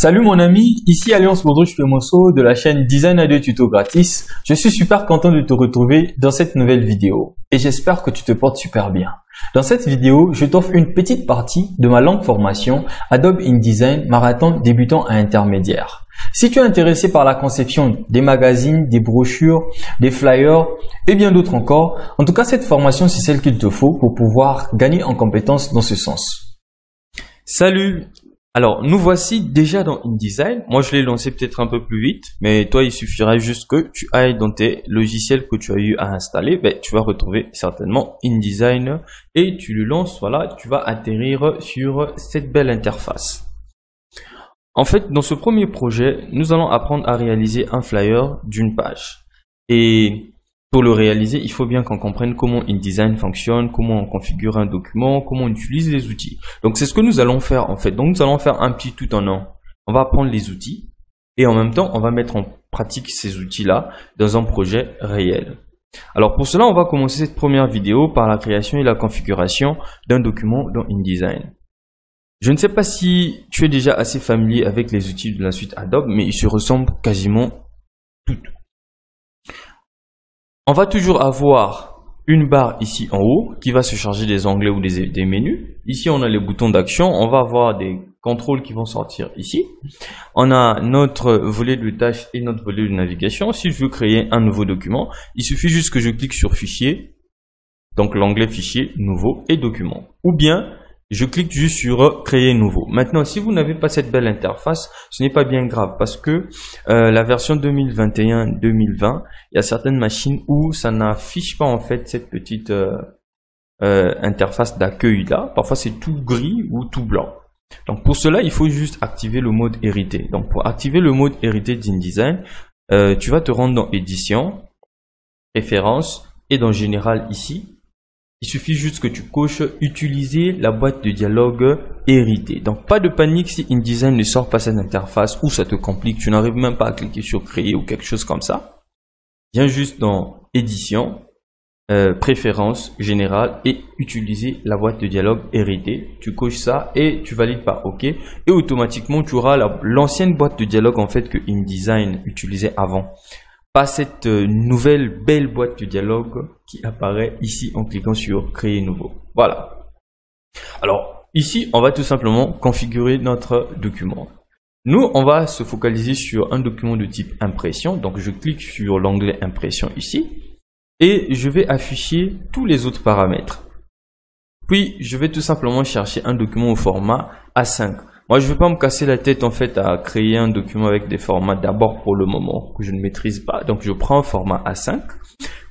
Salut mon ami, ici Alliance Baudruche Femoso de la chaîne Design Audio Tuto Gratis. Je suis super content de te retrouver dans cette nouvelle vidéo et j'espère que tu te portes super bien. Dans cette vidéo, je t'offre une petite partie de ma longue formation Adobe InDesign Marathon débutant à intermédiaire. Si tu es intéressé par la conception des magazines, des brochures, des flyers et bien d'autres encore, en tout cas cette formation c'est celle qu'il te faut pour pouvoir gagner en compétences dans ce sens. Salut! Alors, nous voici déjà dans InDesign. Moi, je l'ai lancé peut-être un peu plus vite, mais toi, il suffira juste que tu ailles dans tes logiciels que tu as eu à installer. Tu vas retrouver certainement InDesign et tu le lances. Voilà, tu vas atterrir sur cette belle interface. En fait, dans ce premier projet, nous allons apprendre à réaliser un flyer d'une page. Et pour le réaliser, il faut bien qu'on comprenne comment InDesign fonctionne, comment on configure un document, comment on utilise les outils. Donc, c'est ce que nous allons faire en fait. Donc, nous allons faire un petit tout en un. On va apprendre les outils et en même temps, on va mettre en pratique ces outils-là dans un projet réel. Alors, pour cela, on va commencer cette première vidéo par la création et la configuration d'un document dans InDesign. Je ne sais pas si tu es déjà assez familier avec les outils de la suite Adobe, mais ils se ressemblent quasiment tous. On va toujours avoir une barre ici en haut qui va se charger des onglets ou des menus. Ici, on a les boutons d'action. On va avoir des contrôles qui vont sortir ici. On a notre volet de tâches et notre volet de navigation. Si je veux créer un nouveau document, il suffit juste que je clique sur Fichier, donc l'onglet Fichier, Nouveau et Document. Ou bien, je clique juste sur Créer nouveau. Maintenant, si vous n'avez pas cette belle interface, ce n'est pas bien grave parce que la version 2021-2020, il y a certaines machines où ça n'affiche pas en fait cette petite interface d'accueil là. Parfois, c'est tout gris ou tout blanc. Donc, pour cela, il faut juste activer le mode hérité. Donc, pour activer le mode hérité d'InDesign, tu vas te rendre dans Édition, Préférences et dans Général ici. Il suffit juste que tu coches utiliser la boîte de dialogue héritée. Donc pas de panique si InDesign ne sort pas cette interface ou ça te complique, tu n'arrives même pas à cliquer sur créer ou quelque chose comme ça. Viens juste dans édition, préférences générales et utiliser la boîte de dialogue héritée. Tu coches ça et tu valides par OK et automatiquement tu auras l'ancienne boîte de dialogue en fait que InDesign utilisait avant. Pas cette nouvelle belle boîte de dialogue qui apparaît ici en cliquant sur créer nouveau. Voilà. Alors ici, on va tout simplement configurer notre document. Nous, on va se focaliser sur un document de type impression. Donc je clique sur l'onglet impression ici et je vais afficher tous les autres paramètres. Puis je vais tout simplement chercher un document au format A5. Moi, je ne vais pas me casser la tête en fait à créer un document avec des formats d'abord pour le moment que je ne maîtrise pas. Donc, je prends un format A5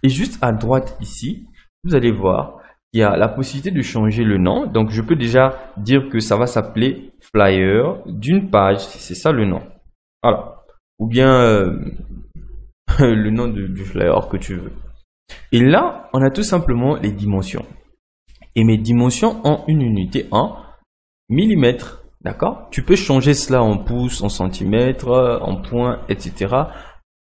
et juste à droite ici, vous allez voir, il y a la possibilité de changer le nom. Donc, je peux déjà dire que ça va s'appeler flyer d'une page. C'est ça le nom. Voilà. Ou bien le nom du flyer que tu veux. Et là, on a tout simplement les dimensions. Et mes dimensions ont une unité en millimètres. D'accord? Tu peux changer cela en pouces, en centimètres, en points, etc.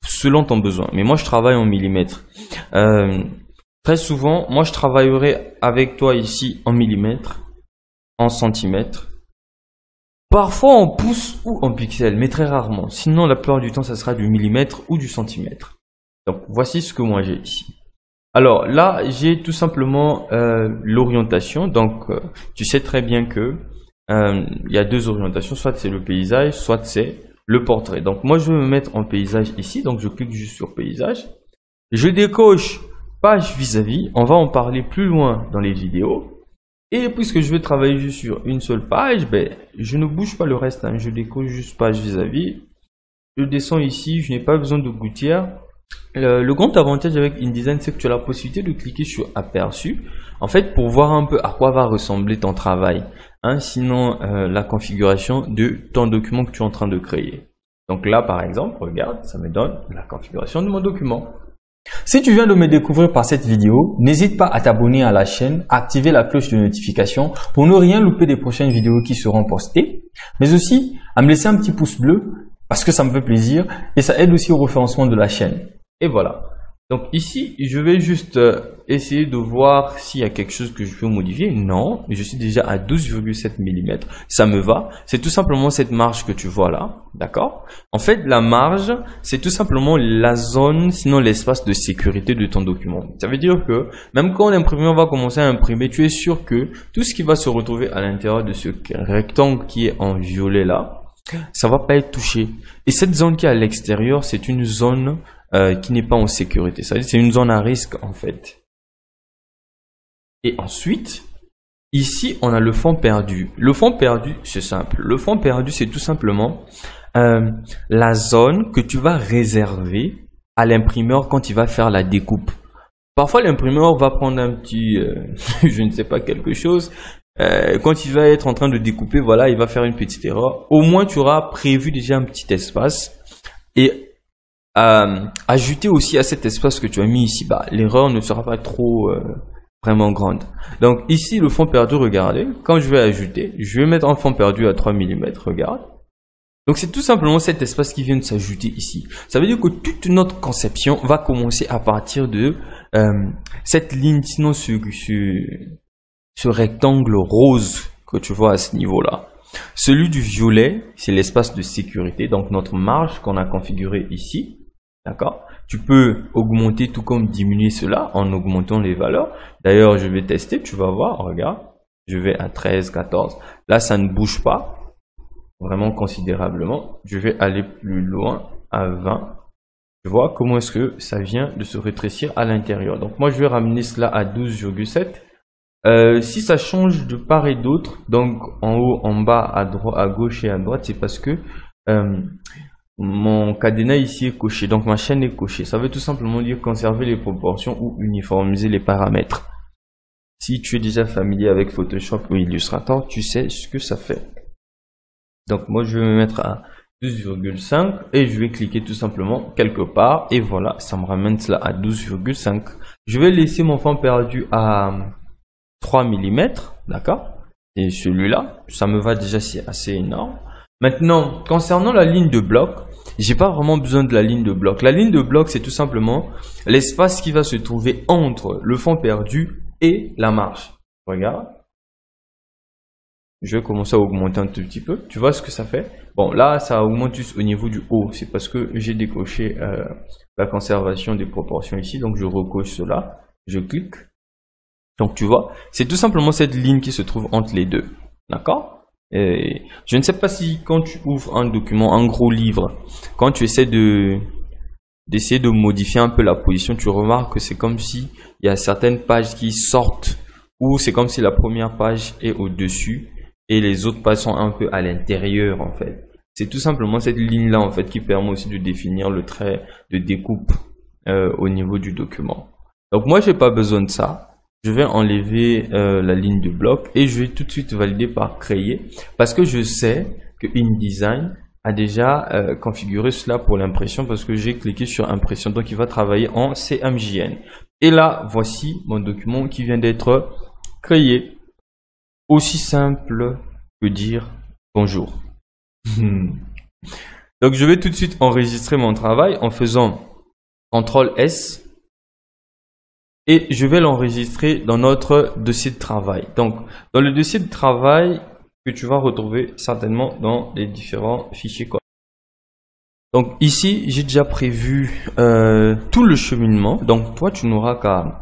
selon ton besoin. Mais moi, je travaille en millimètres. Très souvent, moi, je travaillerai avec toi ici en millimètres, en centimètres. Parfois en pouces ou en pixels, mais très rarement. Sinon, la plupart du temps, ça sera du millimètre ou du centimètre. Donc, voici ce que moi j'ai ici. Alors là, j'ai tout simplement l'orientation. Donc, tu sais très bien que il y a deux orientations, soit c'est le paysage, soit c'est le portrait. Donc moi je vais me mettre en paysage ici, donc je clique juste sur paysage. Je décoche page vis-à-vis, on va en parler plus loin dans les vidéos. Et puisque je vais travailler juste sur une seule page, je ne bouge pas le reste, hein. Je décoche juste page vis-à-vis. Je descends ici, je n'ai pas besoin de gouttière. Le grand avantage avec InDesign, c'est que tu as la possibilité de cliquer sur aperçu, en fait pour voir un peu à quoi va ressembler ton travail. Sinon la configuration de ton document que tu es en train de créer. Donc là par exemple, regarde, ça me donne la configuration de mon document. Si tu viens de me découvrir par cette vidéo, n'hésite pas à t'abonner à la chaîne, à activer la cloche de notification pour ne rien louper des prochaines vidéos qui seront postées, mais aussi à me laisser un petit pouce bleu parce que ça me fait plaisir et ça aide aussi au référencement de la chaîne. Et voilà. Donc ici, je vais juste essayer de voir s'il y a quelque chose que je peux modifier. Non, je suis déjà à 12,7 mm. Ça me va. C'est tout simplement cette marge que tu vois là. D'accord? En fait, la marge, c'est tout simplement la zone, sinon l'espace de sécurité de ton document. Ça veut dire que même quand l'imprimeur va commencer à imprimer, tu es sûr que tout ce qui va se retrouver à l'intérieur de ce rectangle qui est en violet là, ça va pas être touché. Et cette zone qui est à l'extérieur, c'est une zone qui n'est pas en sécurité. C'est une zone à risque en fait. Et ensuite, ici, on a le fond perdu. Le fond perdu, c'est simple. Le fond perdu, c'est tout simplement la zone que tu vas réserver à l'imprimeur quand il va faire la découpe. Parfois, l'imprimeur va prendre un petit, je ne sais pas, quelque chose. Quand il va être en train de découper, voilà, il va faire une petite erreur. Au moins, tu auras prévu déjà un petit espace. Et ajouter aussi à cet espace que tu as mis ici, bah, l'erreur ne sera pas trop vraiment grande. Donc ici, le fond perdu, regardez, quand je vais ajouter, je vais mettre un fond perdu à 3 mm, regarde. Donc c'est tout simplement cet espace qui vient de s'ajouter ici. Ça veut dire que toute notre conception va commencer à partir de cette ligne, sinon ce rectangle rose que tu vois à ce niveau-là. Celui du violet, c'est l'espace de sécurité, donc notre marge qu'on a configurée ici. D'accord? Tu peux augmenter tout comme diminuer cela en augmentant les valeurs. D'ailleurs, je vais tester, tu vas voir, regarde. Je vais à 13, 14. Là, ça ne bouge pas vraiment considérablement. Je vais aller plus loin à 20. Tu vois comment est-ce que ça vient de se rétrécir à l'intérieur. Donc moi, je vais ramener cela à 12,7. Si ça change de part et d'autre, donc en haut, en bas, à droite, à gauche et à droite, c'est parce que mon cadenas ici est coché, donc ma chaîne est cochée. Ça veut tout simplement dire conserver les proportions ou uniformiser les paramètres. Si tu es déjà familier avec Photoshop ou Illustrator, tu sais ce que ça fait. Donc moi je vais me mettre à 12,5 et je vais cliquer tout simplement quelque part et voilà, ça me ramène cela à 12,5. Je vais laisser mon fond perdu à 3 mm, d'accord? Et celui-là, ça me va déjà, c'est assez énorme. Maintenant, concernant la ligne de bloc, j'ai pas vraiment besoin de la ligne de bloc. La ligne de bloc, c'est tout simplement l'espace qui va se trouver entre le fond perdu et la marge. Regarde. Je vais commencer à augmenter un tout petit peu. Tu vois ce que ça fait? Bon, là, ça augmente juste au niveau du haut. C'est parce que j'ai décoché la conservation des proportions ici. Donc, je recoche cela. Je clique. Donc, tu vois, c'est tout simplement cette ligne qui se trouve entre les deux. D'accord? Et je ne sais pas si quand tu ouvres un document, un gros livre, quand tu essaies d'essayer de modifier un peu la position, tu remarques que c'est comme si il y a certaines pages qui sortent ou c'est comme si la première page est au-dessus et les autres pages sont un peu à l'intérieur en fait. C'est tout simplement cette ligne là en fait qui permet aussi de définir le trait de découpe au niveau du document. Donc moi j'ai pas besoin de ça. Je vais enlever la ligne de bloc et je vais tout de suite valider par créer parce que je sais que InDesign a déjà configuré cela pour l'impression parce que j'ai cliqué sur impression. Donc il va travailler en CMJN. Et là, voici mon document qui vient d'être créé. Aussi simple que dire bonjour. Donc je vais tout de suite enregistrer mon travail en faisant CTRL S. Et je vais l'enregistrer dans notre dossier de travail. Donc, dans le dossier de travail que tu vas retrouver certainement dans les différents fichiers. Donc ici, j'ai déjà prévu tout le cheminement. Donc toi, tu n'auras qu'à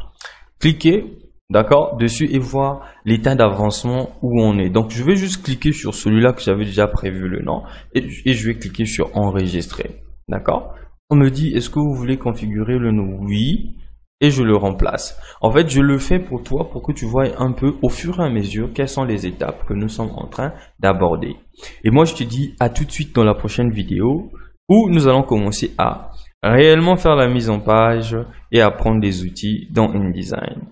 cliquer, d'accord, dessus et voir l'état d'avancement où on est. Donc je vais juste cliquer sur celui-là que j'avais déjà prévu le nom et je vais cliquer sur enregistrer, d'accord. On me dit, est-ce que vous voulez configurer le nom? Oui. Et je le remplace. En fait, je le fais pour toi pour que tu vois un peu au fur et à mesure quelles sont les étapes que nous sommes en train d'aborder. Et moi, je te dis à tout de suite dans la prochaine vidéo où nous allons commencer à réellement faire la mise en page et apprendre des outils dans InDesign.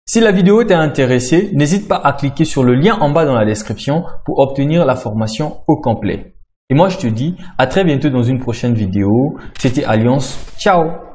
Si la vidéo t'a intéressé, n'hésite pas à cliquer sur le lien en bas dans la description pour obtenir la formation au complet. Et moi, je te dis à très bientôt dans une prochaine vidéo. C'était Alliance. Ciao!